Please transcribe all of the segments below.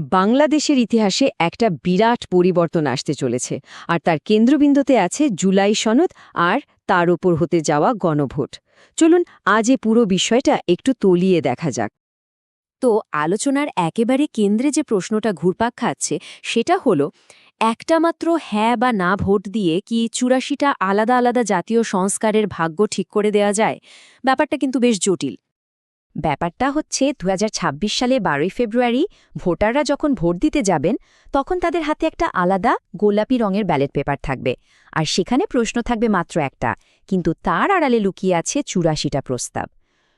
বাংলাদেশের ইতিহাসে একটা বিরাট পরিবর্তন আসতে চলেছে আর তার কেন্দ্রবিন্দুতে আছে জুলাই সনদ আর তার উপর হতে যাওয়া গণভোট। চলুন আজ এ পুরো বিষয়টা একটু তলিয়ে দেখা যাক। তো আলোচনার একেবারে কেন্দ্রে যে প্রশ্নটা ঘুরপাক খাচ্ছে সেটা হলো, একটা মাত্র হ্যাঁ বা না ভোট দিয়ে কি ৮৪টা আলাদা আলাদা জাতীয় সংস্কারের ভাগ্য ঠিক করে দেয়া যায়? ব্যাপারটা কিন্তু বেশ জটিল। ব্যাপারটা হচ্ছে ২০২৬ সালে ১২ই ফেব্রুয়ারি ভোটাররা যখন ভোট দিতে যাবেন তখন তাদের হাতে একটা আলাদা গোলাপি রঙের ব্যালট পেপার থাকবে, আর সেখানে প্রশ্ন থাকবে মাত্র একটা, কিন্তু তার আড়ালে লুকিয়ে আছে ৮৪টা প্রস্তাব।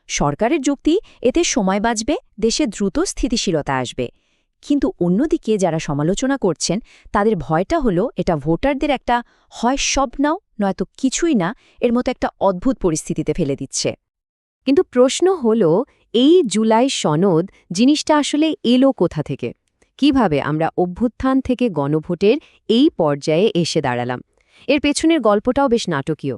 সরকারের যুক্তি, এতে সময় বাঁচবে, দেশে দ্রুত স্থিতিশীলতা আসবে। কিন্তু অন্যদিকে যারা সমালোচনা করছেন তাদের ভয়টা হলো এটা ভোটারদের একটা হয় সব নাও নয়তো কিছুই না এর মতো একটা অদ্ভুত পরিস্থিতিতে ফেলে দিচ্ছে। কিন্তু প্রশ্ন হল, এই জুলাই সনদ জিনিসটা আসলে এলো কোথা থেকে? কিভাবে আমরা অভ্যুত্থান থেকে গণভোটের এই পর্যায়ে এসে দাঁড়ালাম? এর পেছনের গল্পটাও বেশ নাটকীয়।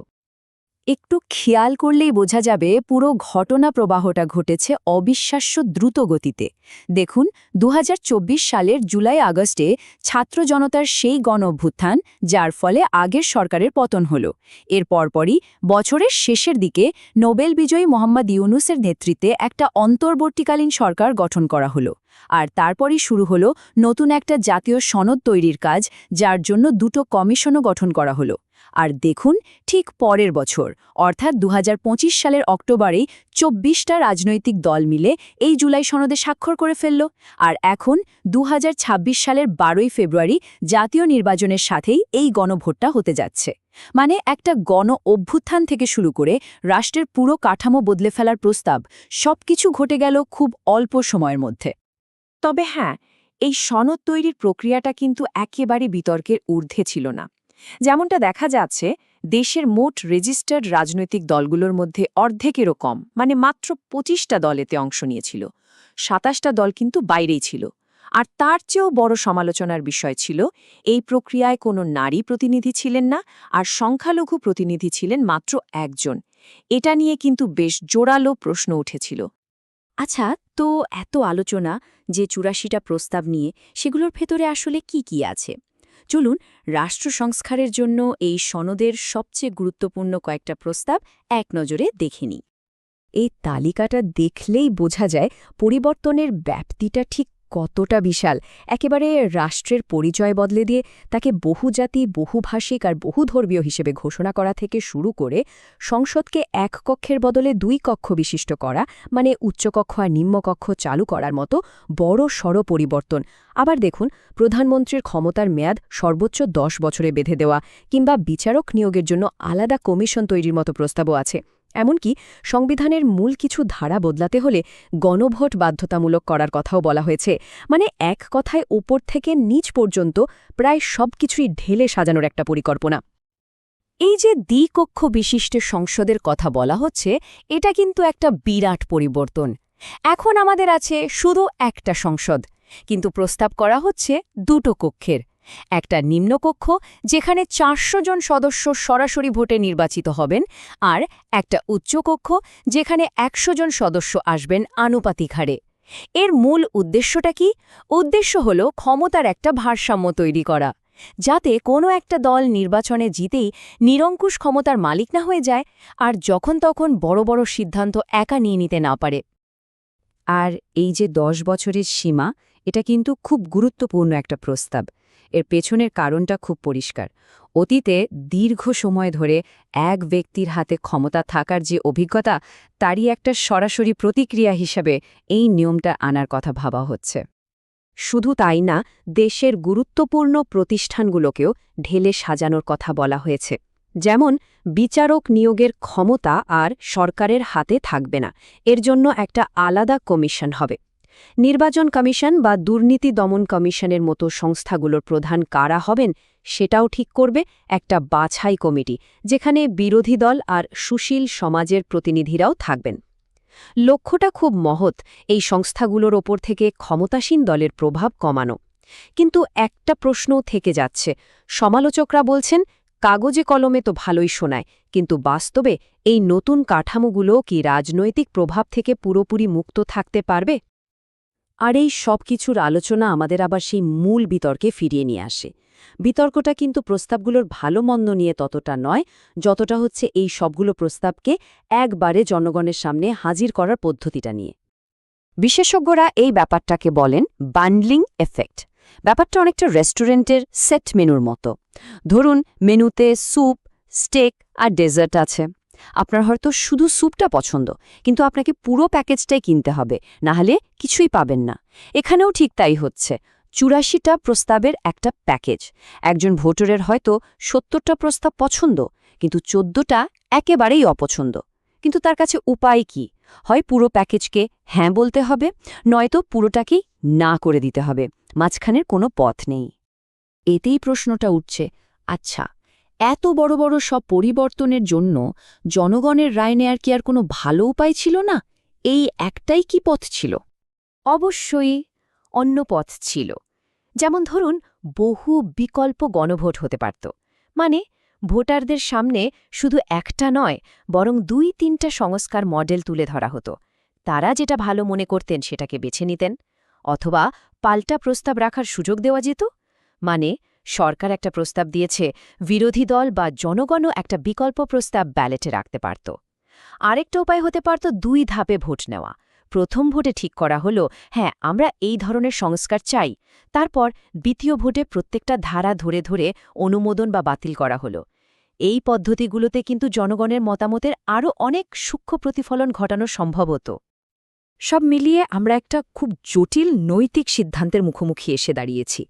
একটু খেয়াল করলেই বোঝা যাবে পুরো ঘটনা প্রবাহটা ঘটেছে অবিশ্বাস্য দ্রুত গতিতে। দেখুন, ২০২৪ সালের জুলাই আগস্টে ছাত্র জনতার সেই গণ অভ্যুত্থান, যার ফলে আগের সরকারের পতন হল। এর পরপরই বছরের শেষের দিকে নোবেল বিজয়ী মোহাম্মদ ইউনূসের নেতৃত্বে একটা অন্তর্বর্তীকালীন সরকার গঠন করা হলো। আর তারপরই শুরু হলো নতুন একটা জাতীয় সনদ তৈরির কাজ, যার জন্য দুটো কমিশনও গঠন করা হলো। আর দেখুন, ঠিক পরের বছর অর্থাৎ ২০২৫ সালের অক্টোবরেই ২৪টা রাজনৈতিক দল মিলে এই জুলাই সনদে স্বাক্ষর করে ফেলল। আর এখন ২০২৬ সালের ১২ই ফেব্রুয়ারি জাতীয় নির্বাচনের সাথেই এই গণভোটটা হতে যাচ্ছে। মানে একটা গণ অভ্যুত্থান থেকে শুরু করে রাষ্ট্রের পুরো কাঠামো বদলে ফেলার প্রস্তাব, সবকিছু ঘটে গেল খুব অল্প সময়ের মধ্যে। তবে হ্যাঁ, এই সনদ তৈরির প্রক্রিয়াটা কিন্তু একেবারে বিতর্কের ঊর্ধ্বে ছিল না। যেমনটা দেখা যাচ্ছে, দেশের মোট রেজিস্টার্ড রাজনৈতিক দলগুলোর মধ্যে অর্ধেকেরও কম, মানে মাত্র ২৫টা দল এতে অংশ নিয়েছিল। ২৭টা দল কিন্তু বাইরেই ছিল। আর তার চেয়েও বড় সমালোচনার বিষয় ছিল, এই প্রক্রিয়ায় কোনো নারী প্রতিনিধি ছিলেন না, আর সংখ্যালঘু প্রতিনিধি ছিলেন মাত্র একজন। এটা নিয়ে কিন্তু বেশ জোরালো প্রশ্ন উঠেছিল। আচ্ছা, তো এত আলোচনা যে ৮৪টা প্রস্তাব নিয়ে, সেগুলোর ভেতরে আসলে কি কি আছে? চলুন রাষ্ট্র সংস্কারের জন্য এই সনদের সবচেয়ে গুরুত্বপূর্ণ কয়েকটা প্রস্তাব এক নজরে দেখে নিই। এই তালিকাটা দেখলেই বোঝা যায় পরিবর্তনের ব্যাপ্তিটা ঠিক কতটা বিশাল। একেবারে রাষ্ট্রের পরিচয় বদলে দিয়ে তাকে বহুজাতি, বহুভাষিক আর বহুধর্মীয় হিসেবে ঘোষণা করা থেকে শুরু করে সংসদকে এক কক্ষের বদলে ২ কক্ষ বিশিষ্ট করা, মানে উচ্চকক্ষ আর নিম্নকক্ষ চালু করার মতো বড় সড় পরিবর্তন। আবার দেখুন, প্রধানমন্ত্রীর ক্ষমতার মেয়াদ সর্বোচ্চ ১০ বছরে বেঁধে দেওয়া, কিংবা বিচারক নিয়োগের জন্য আলাদা কমিশন তৈরির মতো প্রস্তাবও আছে। এমনকি সংবিধানের মূল কিছু ধারা বদলাতে হলে গণভোট বাধ্যতামূলক করার কথাও বলা হয়েছে। মানে এক কথায় উপর থেকে নিচ পর্যন্ত প্রায় সবকিছুই ঢেলে সাজানোর একটা পরিকল্পনা। এই যে দ্বিকক্ষ বিশিষ্ট সংসদের কথা বলা হচ্ছে, এটা কিন্তু একটা বিরাট পরিবর্তন। এখন আমাদের আছে শুধু একটা সংসদ, কিন্তু প্রস্তাব করা হচ্ছে দুটো কক্ষের। একটা নিম্নকক্ষ, যেখানে ৪০০ জন সদস্য সরাসরি ভোটে নির্বাচিত হবেন, আর একটা উচ্চকক্ষ, যেখানে ১০০ জন সদস্য আসবেন আনুপাতিক হারে। এর মূল উদ্দেশ্যটা কি? উদ্দেশ্য হল ক্ষমতার একটা ভারসাম্য তৈরি করা, যাতে কোনো একটা দল নির্বাচনে জিতেই নিরঙ্কুশ ক্ষমতার মালিক না হয়ে যায়, আর যখন তখন বড় বড় সিদ্ধান্ত একা নিয়ে নিতে না পারে। আর এই যে ১০ বছরের সীমা, এটা কিন্তু খুব গুরুত্বপূর্ণ একটা প্রস্তাব। এর পেছনের কারণটা খুব পরিষ্কার। অতীতে দীর্ঘ সময় ধরে এক ব্যক্তির হাতে ক্ষমতা থাকার যে অভিজ্ঞতা, তারই একটা সরাসরি প্রতিক্রিয়া হিসাবে এই নিয়মটা আনার কথা ভাবা হচ্ছে। শুধু তাই না, দেশের গুরুত্বপূর্ণ প্রতিষ্ঠানগুলোকেও ঢেলে সাজানোর কথা বলা হয়েছে। যেমন বিচারক নিয়োগের ক্ষমতা আর সরকারের হাতে থাকবে না, এর জন্য একটা আলাদা কমিশন হবে। নির্বাচন কমিশন বা দুর্নীতি দমন কমিশনের মতো সংস্থাগুলোর প্রধান কারা হবেন, সেটাও ঠিক করবে একটা বাছাই কমিটি, যেখানে বিরোধী দল আর সুশীল সমাজের প্রতিনিধিরাও থাকবেন। লক্ষ্যটা খুব মহৎ, এই সংস্থাগুলোর ওপর থেকে ক্ষমতাসীন দলের প্রভাব কমানো। কিন্তু একটা প্রশ্নও থেকে যাচ্ছে। সমালোচকরা বলছেন, কাগজে কলমে তো ভালোই শোনায়, কিন্তু বাস্তবে এই নতুন কাঠামোগুলো কি রাজনৈতিক প্রভাব থেকে পুরোপুরি মুক্ত থাকতে পারবে? আর এই সব কিছুর আলোচনা আমাদের আবার সেই মূল বিতর্কে ফিরিয়ে নিয়ে আসে। বিতর্কটা কিন্তু প্রস্তাবগুলোর ভালো মন্দ নিয়ে ততটা নয়, যতটা হচ্ছে এই সবগুলো প্রস্তাবকে একবারে জনগণের সামনে হাজির করার পদ্ধতিটা নিয়ে। বিশেষজ্ঞরা এই ব্যাপারটাকে বলেন বান্ডলিং এফেক্ট। ব্যাপারটা অনেকটা রেস্টুরেন্টের সেট মেনুর মতো। ধরুন মেনুতে স্যুপ, স্টেক আর ডেজার্ট আছে। আপনার হয়তো শুধু স্যুপটা পছন্দ, কিন্তু আপনাকে পুরো প্যাকেজটাই কিনতে হবে, না হলে কিছুই পাবেন না। এখানেও ঠিক তাই হচ্ছে। ৮৪টা প্রস্তাবের একটা প্যাকেজ। একজন ভোটারের হয়তো ৭০টা প্রস্তাব পছন্দ, কিন্তু ১৪টা একেবারেই অপছন্দ। কিন্তু তার কাছে উপায় কি? হয় পুরো প্যাকেজকে হ্যাঁ বলতে হবে, নয়তো পুরোটাকেই না করে দিতে হবে। মাঝখানের কোনো পথ নেই। এতেই প্রশ্নটা উঠছে, আচ্ছা, এত বড় বড় সব পরিবর্তনের জন্য জনগণের রায় নেয়ার কি আর কোনো ভালো উপায় ছিল না? এই একটাই কি পথ ছিল? অবশ্যই অন্য পথ ছিল। যেমন ধরুন, বহু বিকল্প গণভোট হতে পারত। মানে ভোটারদের সামনে শুধু একটা নয়, বরং ২-৩টা সংস্কার মডেল তুলে ধরা হতো। তারা যেটা ভালো মনে করতেন সেটাকে বেছে নিতেন। অথবা পাল্টা প্রস্তাব রাখার সুযোগ দেওয়া যেত। মানে সরকার একটা প্রস্তাব দিয়েছে, বিরোধী দল বা জনগণও একটা বিকল্প প্রস্তাব ব্যালেটে রাখতে পারত। আরেকটা উপায় হতে পারত ২ ধাপে ভোট নেওয়া। প্রথম ভোটে ঠিক করা হলো, হ্যাঁ, আমরা এই ধরনের সংস্কার চাই। তারপর দ্বিতীয় ভোটে প্রত্যেকটা ধারা ধরে ধরে অনুমোদন বা বাতিল করা হলো। এই পদ্ধতিগুলোতে কিন্তু জনগণের মতামতের আরও অনেক সূক্ষ্ম প্রতিফলন ঘটানো সম্ভব হতো। সব মিলিয়ে আমরা একটা খুব জটিল নৈতিক সিদ্ধান্তের মুখোমুখি এসে দাঁড়িয়েছি।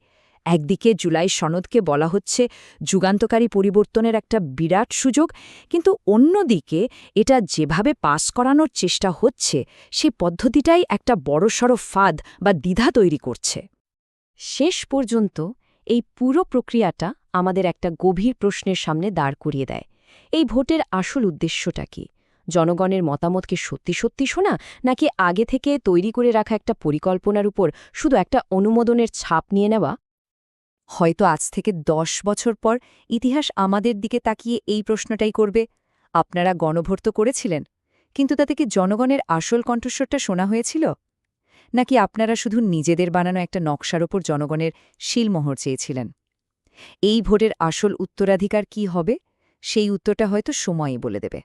একদিকে জুলাই সনদকে বলা হচ্ছে যুগান্তকারী পরিবর্তনের একটা বিরাট সুযোগ, কিন্তু অন্যদিকে এটা যেভাবে পাস করানোর চেষ্টা হচ্ছে সে পদ্ধতিটাই একটা বড়সড় ফাঁদ বা দ্বিধা তৈরি করছে। শেষ পর্যন্ত এই পুরো প্রক্রিয়াটা আমাদের একটা গভীর প্রশ্নের সামনে দাঁড় করিয়ে দেয়। এই ভোটের আসল উদ্দেশ্যটা কি? জনগণের মতামতকে সত্যি সত্যি শোনা, নাকি আগে থেকে তৈরি করে রাখা একটা পরিকল্পনার উপর শুধু একটা অনুমোদনের ছাপ নিয়ে নেওয়া? হয়তো আজ থেকে ১০ বছর পর ইতিহাস আমাদের দিকে তাকিয়ে এই প্রশ্নটাই করবে, আপনারা গণভোট তো করেছিলেন, কিন্তু তাতে কি জনগণের আসল কণ্ঠস্বরটা শোনা হয়েছিল? নাকি আপনারা শুধু নিজেদের বানানো একটা নকশার ওপর জনগণের শিলমোহর চেয়েছিলেন? এই ভোটের আসল উত্তরাধিকার কি হবে, সেই উত্তরটা হয়তো সময়ই বলে দেবে।